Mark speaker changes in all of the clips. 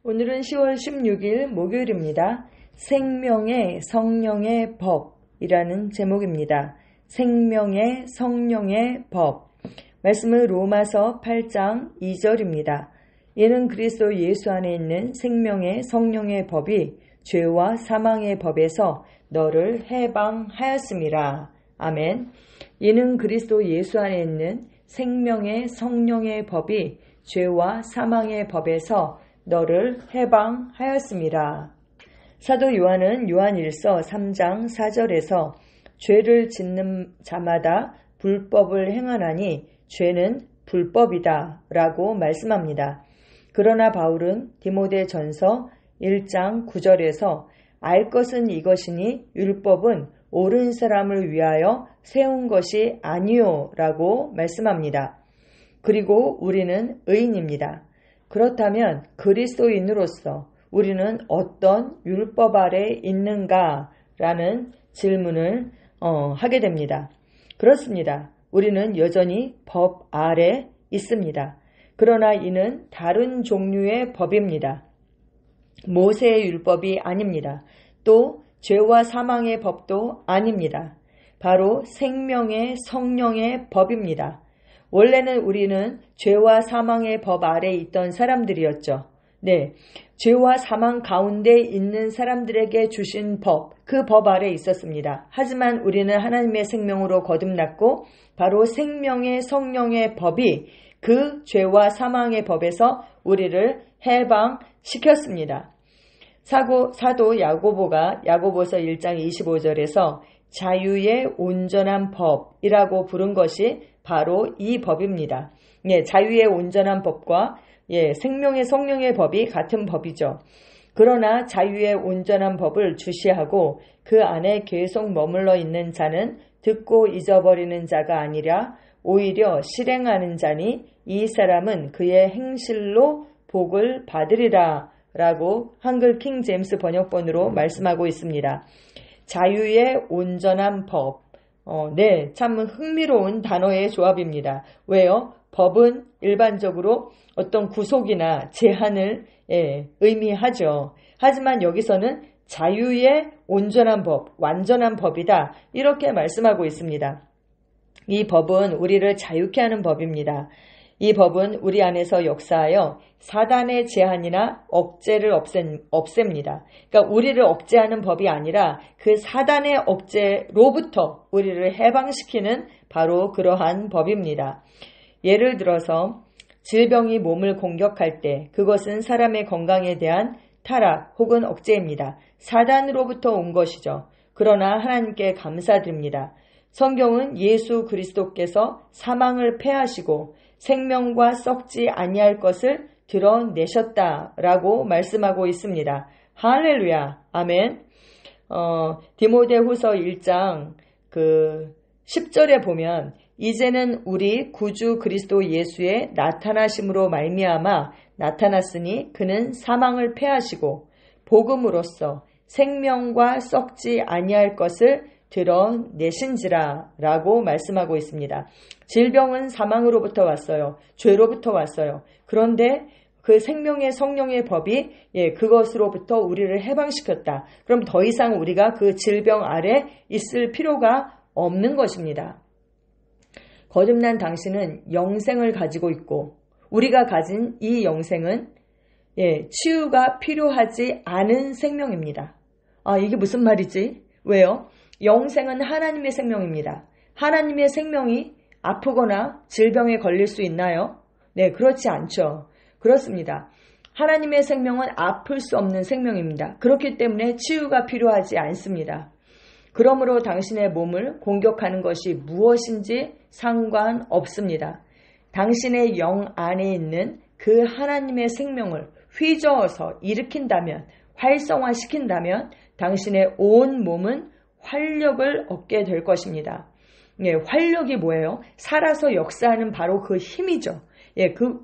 Speaker 1: 오늘은 10월 16일 목요일입니다. 생명의 성령의 법이라는 제목입니다. 생명의 성령의 법. 말씀은 로마서 8장 2절입니다. 이는 그리스도 예수 안에 있는 생명의 성령의 법이 죄와 사망의 법에서 너를 해방하였음이라. 아멘. 이는 그리스도 예수 안에 있는 생명의 성령의 법이 죄와 사망의 법에서 너를 해방하였습니다. 사도 요한은 요한일서 3장 4절에서 죄를 짓는 자마다 불법을 행하나니 죄는 불법이다 라고 말씀합니다. 그러나 바울은 디모데전서 1장 9절에서 알 것은 이것이니 율법은 옳은 사람을 위하여 세운 것이 아니요 라고 말씀합니다. 그리고 우리는 의인입니다. 그렇다면 그리스도인으로서 우리는 어떤 율법 아래 있는가라는 질문을 하게 됩니다. 그렇습니다. 우리는 여전히 법 아래 있습니다. 그러나 이는 다른 종류의 법입니다. 모세의 율법이 아닙니다. 또 죄와 사망의 법도 아닙니다. 바로 생명의 성령의 법입니다. 원래는 우리는 죄와 사망의 법 아래 있던 사람들이었죠. 네, 죄와 사망 가운데 있는 사람들에게 주신 법, 그 법 아래 있었습니다. 하지만 우리는 하나님의 생명으로 거듭났고 바로 생명의 성령의 법이 그 죄와 사망의 법에서 우리를 해방시켰습니다. 사도 야고보가 야고보서 1장 25절에서 자유의 온전한 법이라고 부른 것이 바로 이 법입니다. 자유의 온전한 법과 생명의 성령의 법이 같은 법이죠. 그러나 자유의 온전한 법을 주시하고 그 안에 계속 머물러 있는 자는 듣고 잊어버리는 자가 아니라 오히려 실행하는 자니 이 사람은 그의 행실로 복을 받으리라 라고 한글 킹 제임스 번역본으로 말씀하고 있습니다. 자유의 온전한 법. 참 흥미로운 단어의 조합입니다. 왜요? 법은 일반적으로 어떤 구속이나 제한을 의미하죠. 하지만 여기서는 자유의 온전한 법, 완전한 법이다. 이렇게 말씀하고 있습니다. 이 법은 우리를 자유케 하는 법입니다. 이 법은 우리 안에서 역사하여 사단의 제한이나 억제를 없앱니다. 그러니까 우리를 억제하는 법이 아니라 그 사단의 억제로부터 우리를 해방시키는 바로 그러한 법입니다. 예를 들어서 질병이 몸을 공격할 때 그것은 사람의 건강에 대한 타락 혹은 억제입니다. 사단으로부터 온 것이죠. 그러나 하나님께 감사드립니다. 성경은 예수 그리스도께서 사망을 패하시고 생명과 썩지 아니할 것을 드러내셨다라고 말씀하고 있습니다. 할렐루야. 아멘. 디모데후서 1장 10절에 보면 이제는 우리 구주 그리스도 예수의 나타나심으로 말미암아 나타났으니 그는 사망을 패하시고 복음으로써 생명과 썩지 아니할 것을 드러내신지라 라고 말씀하고 있습니다. 질병은 사망으로부터 왔어요. 죄로부터 왔어요. 그런데 그 생명의 성령의 법이 그것으로부터 우리를 해방시켰다. 그럼 더 이상 우리가 그 질병 아래 있을 필요가 없는 것입니다. 거듭난 당신은 영생을 가지고 있고 우리가 가진 이 영생은 치유가 필요하지 않은 생명입니다. 이게 무슨 말이지? 왜요? 영생은 하나님의 생명입니다. 하나님의 생명이 아프거나 질병에 걸릴 수 있나요? 네, 그렇지 않죠. 그렇습니다. 하나님의 생명은 아플 수 없는 생명입니다. 그렇기 때문에 치유가 필요하지 않습니다. 그러므로 당신의 몸을 공격하는 것이 무엇인지 상관없습니다. 당신의 영 안에 있는 그 하나님의 생명을 휘저어서 일으킨다면, 활성화시킨다면 당신의 온 몸은 활력을 얻게 될 것입니다. 활력이 뭐예요? 살아서 역사하는 바로 그 힘이죠.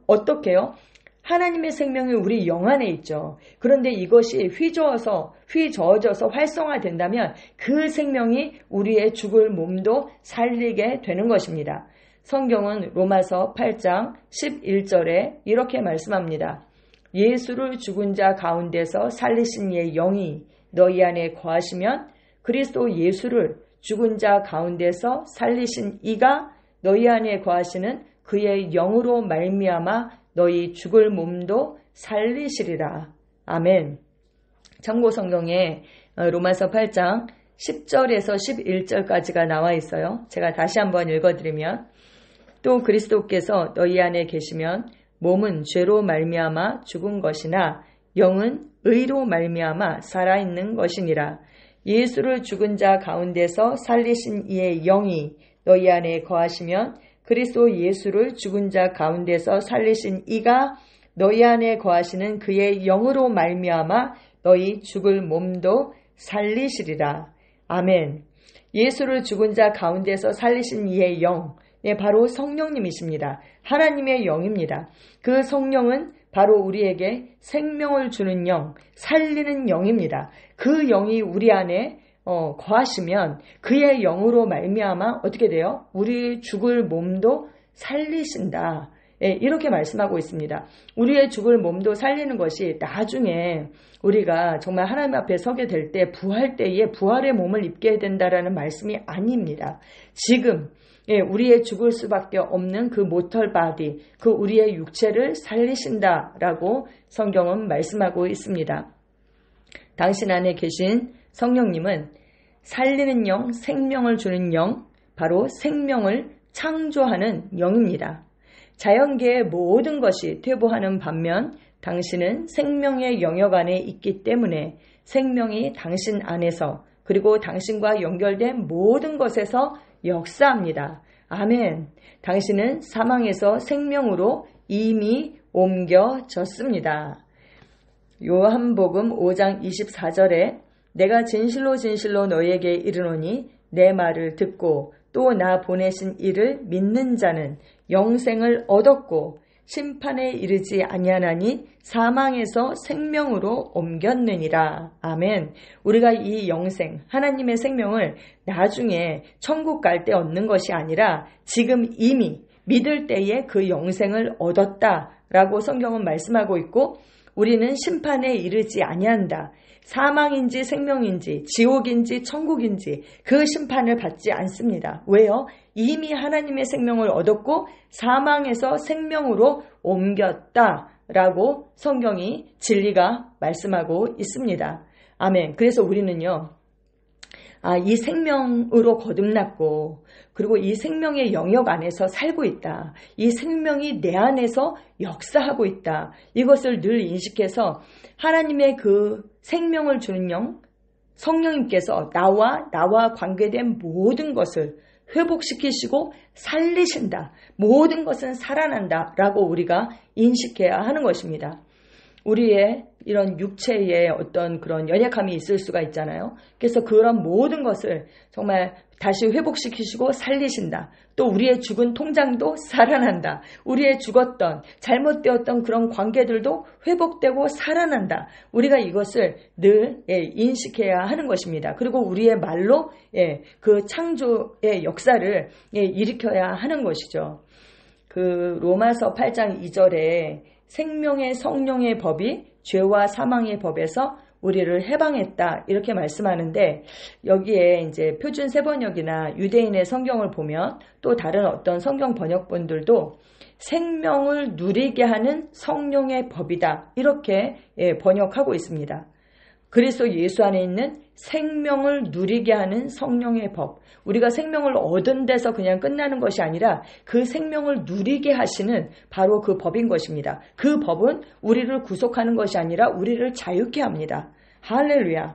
Speaker 1: 어떻게요? 하나님의 생명이 우리 영 안에 있죠. 그런데 이것이 휘저어져서 활성화된다면 그 생명이 우리의 죽을 몸도 살리게 되는 것입니다. 성경은 로마서 8장 11절에 이렇게 말씀합니다. 예수를 죽은 자 가운데서 살리신 이의 영이 너희 안에 거하시면 그리스도 예수를 죽은 자 가운데서 살리신 이가 너희 안에 거하시는 그의 영으로 말미암아 너희 죽을 몸도 살리시리라. 아멘. 참고 성경에 로마서 8장 10절에서 11절까지가 나와 있어요. 제가 다시 한번 읽어드리면 또 그리스도께서 너희 안에 계시면 몸은 죄로 말미암아 죽은 것이나 영은 의로 말미암아 살아있는 것이니라. 예수를 죽은 자 가운데서 살리신 이의 영이 너희 안에 거하시면 그리스도 예수를 죽은 자 가운데서 살리신 이가 너희 안에 거하시는 그의 영으로 말미암아 너희 죽을 몸도 살리시리라. 아멘. 예수를 죽은 자 가운데서 살리신 이의 영, 바로 성령님이십니다. 하나님의 영입니다. 그 성령은 바로 우리에게 생명을 주는 영, 살리는 영입니다. 그 영이 우리 안에 거하시면 그의 영으로 말미암아 어떻게 돼요? 우리 죽을 몸도 살리신다. 이렇게 말씀하고 있습니다. 우리의 죽을 몸도 살리는 것이 나중에 우리가 정말 하나님 앞에 서게 될 때 부활 때에 부활의 몸을 입게 된다라는 말씀이 아닙니다. 지금 우리의 죽을 수밖에 없는 그 모털 바디, 그 우리의 육체를 살리신다라고 성경은 말씀하고 있습니다. 당신 안에 계신 성령님은 살리는 영, 생명을 주는 영, 바로 생명을 창조하는 영입니다. 자연계의 모든 것이 퇴보하는 반면 당신은 생명의 영역 안에 있기 때문에 생명이 당신 안에서 그리고 당신과 연결된 모든 것에서 역사합니다. 아멘. 당신은 사망에서 생명으로 이미 옮겨졌습니다. 요한복음 5장 24절에 내가 진실로 진실로 너희에게 이르노니 내 말을 듣고 또 나 보내신 이를 믿는 자는 영생을 얻었고 심판에 이르지 아니하나니 사망에서 생명으로 옮겼느니라. 아멘. 우리가 이 영생, 하나님의 생명을 나중에 천국 갈 때 얻는 것이 아니라 지금 이미 믿을 때에 그 영생을 얻었다라고 성경은 말씀하고 있고 우리는 심판에 이르지 아니한다. 사망인지 생명인지 지옥인지 천국인지 그 심판을 받지 않습니다. 왜요? 이미 하나님의 생명을 얻었고 사망에서 생명으로 옮겼다라고 성경이 진리가 말씀하고 있습니다. 아멘. 그래서 우리는요. 이 생명으로 거듭났고 그리고 이 생명의 영역 안에서 살고 있다. 이 생명이 내 안에서 역사하고 있다. 이것을 늘 인식해서 하나님의 그 생명을 주는 영, 성령님께서 나와 관계된 모든 것을 회복시키시고 살리신다. 모든 것은 살아난다. 라고 우리가 인식해야 하는 것입니다. 우리의 이런 육체에 어떤 그런 연약함이 있을 수가 있잖아요. 그래서 그런 모든 것을 정말 다시 회복시키시고 살리신다. 또 우리의 죽은 통장도 살아난다. 우리의 죽었던 잘못되었던 그런 관계들도 회복되고 살아난다. 우리가 이것을 늘 인식해야 하는 것입니다. 그리고 우리의 말로 그 창조의 역사를 일으켜야 하는 것이죠. 그 로마서 8장 2절에 생명의 성령의 법이 죄와 사망의 법에서 우리를 해방했다 이렇게 말씀하는데 여기에 이제 표준 세번역이나 유대인의 성경을 보면 또 다른 어떤 성경 번역본들도 생명을 누리게 하는 성령의 법이다 이렇게 번역하고 있습니다. 그리스도 예수 안에 있는 생명을 누리게 하는 성령의 법. 우리가 생명을 얻은 데서 그냥 끝나는 것이 아니라 그 생명을 누리게 하시는 바로 그 법인 것입니다. 그 법은 우리를 구속하는 것이 아니라 우리를 자유케 합니다. 할렐루야.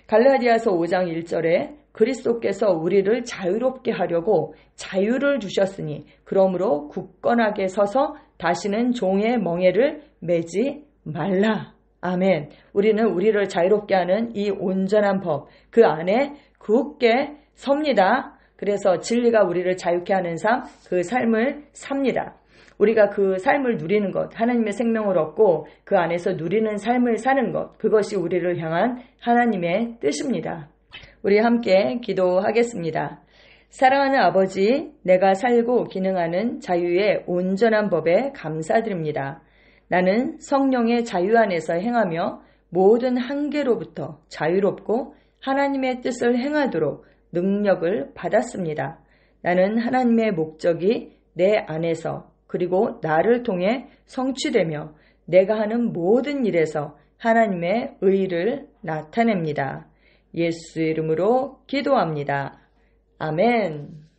Speaker 1: 갈라디아서 5장 1절에 그리스도께서 우리를 자유롭게 하려고 자유를 주셨으니 그러므로 굳건하게 서서 다시는 종의 멍에를 매지 말라. 아멘. 우리는 우리를 자유롭게 하는 이 온전한 법, 그 안에 굳게 섭니다. 그래서 진리가 우리를 자유케 하는 삶, 그 삶을 삽니다. 우리가 그 삶을 누리는 것, 하나님의 생명을 얻고 그 안에서 누리는 삶을 사는 것, 그것이 우리를 향한 하나님의 뜻입니다. 우리 함께 기도하겠습니다. 사랑하는 아버지, 내가 살고 기능하는 자유의 온전한 법에 감사드립니다. 나는 성령의 자유 안에서 행하며 모든 한계로부터 자유롭고 하나님의 뜻을 행하도록 능력을 받았습니다. 나는 하나님의 목적이 내 안에서 그리고 나를 통해 성취되며 내가 하는 모든 일에서 하나님의 의를 나타냅니다. 예수의 이름으로 기도합니다. 아멘.